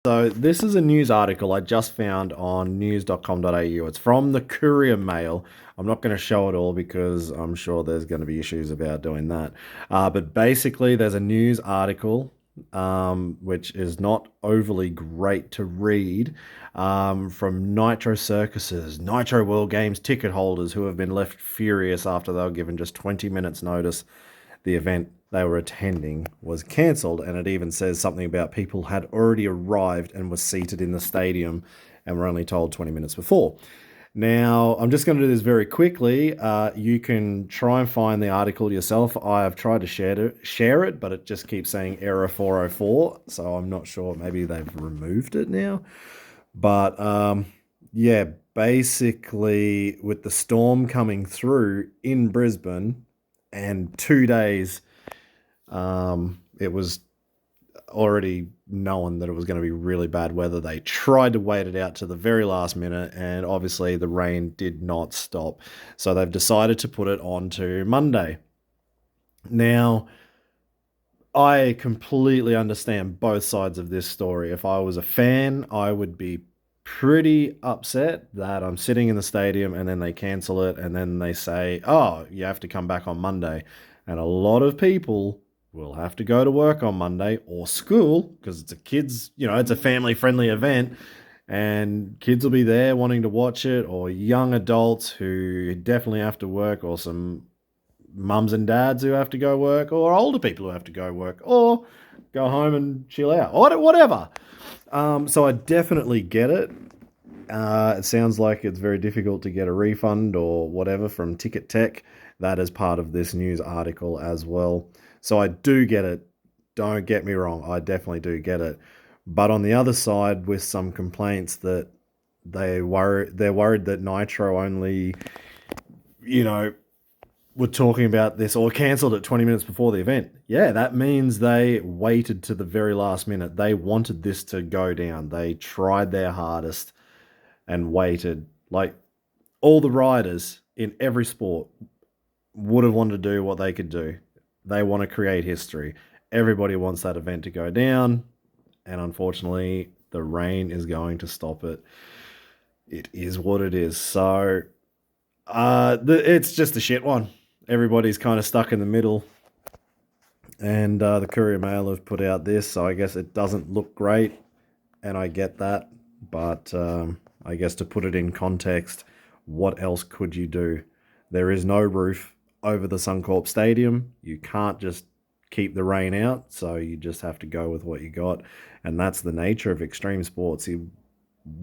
So this is a news article I just found on news.com.au. It's from the Courier Mail. I'm not going to show it all because I'm sure there's going to be issues about doing that. But basically, there's a news article which is not overly great to read from Nitro Circuses, Nitro World Games ticket holders who have been left furious after they were given just 20 minutes notice the event they were attending was cancelled, and it even says something about people had already arrived and were seated in the stadium and were only told 20 minutes before. Now, I'm just going to do this very quickly. You can try and find the article yourself. I have tried to share it, but it just keeps saying error 404, so I'm not sure. Maybe they've removed it now. But yeah, basically, with the storm coming through in Brisbane and 2 days, it was already known that it was going to be really bad weather. They tried to wait it out to the very last minute, and obviously the rain did not stop. So they've decided to put it on to Monday. Now, I completely understand both sides of this story. If I was a fan, I would be pretty upset that I'm sitting in the stadium and then they cancel it and then they say, oh, you have to come back on Monday. And a lot of people will have to go to work on Monday or school because it's a kids, it's a family friendly event and kids will be there wanting to watch it, or young adults who definitely have to work, or some mums and dads who have to go work, or older people who have to go work, or go home and chill out, or whatever. So I definitely get it. It sounds like it's very difficult to get a refund or whatever from Ticket Tech. That is part of this news article as well. So I do get it. Don't get me wrong. I definitely do get it. But on the other side, with some complaints that they're worried that Nitro only, were talking about this or cancelled it 20 minutes before the event. Yeah, that means they waited to the very last minute. They wanted this to go down. They tried their hardest and waited. Like, all the riders in every sport would have wanted to do what they could do. They want to create history. Everybody wants that event to go down, and unfortunately, the rain is going to stop it. It is what it is. So, it's just a shit one. Everybody's kind of stuck in the middle, and the Courier Mail have put out this, so I guess it doesn't look great, and I get that, but I guess to put it in context, what else could you do? There is no roof over the Suncorp Stadium. You can't just keep the rain out, so you just have to go with what you got, and that's the nature of extreme sports.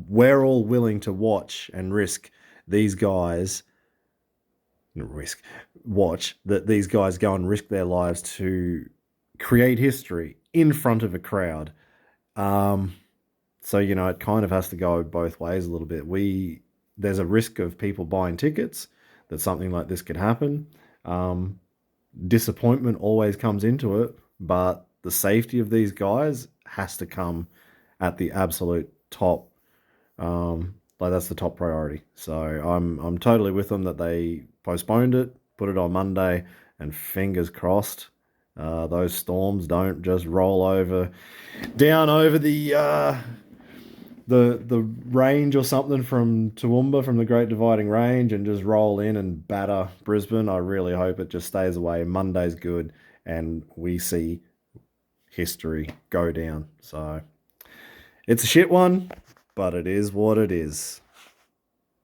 We're all willing to watch and risk these guys watch that these guys go and risk their lives to create history in front of a crowd. So it kind of has to go both ways a little bit. There's a risk of people buying tickets that something like this could happen. Disappointment always comes into it, but the safety of these guys has to come at the absolute top. Like, that's the top priority. So I'm totally with them that they postponed it, put it on Monday, and fingers crossed those storms don't just roll down over the range or something from Toowoomba, from the Great Dividing Range, and just roll in and batter Brisbane. I really hope it just stays away. Monday's good, and we see history go down. So it's a shit one, but it is what it is.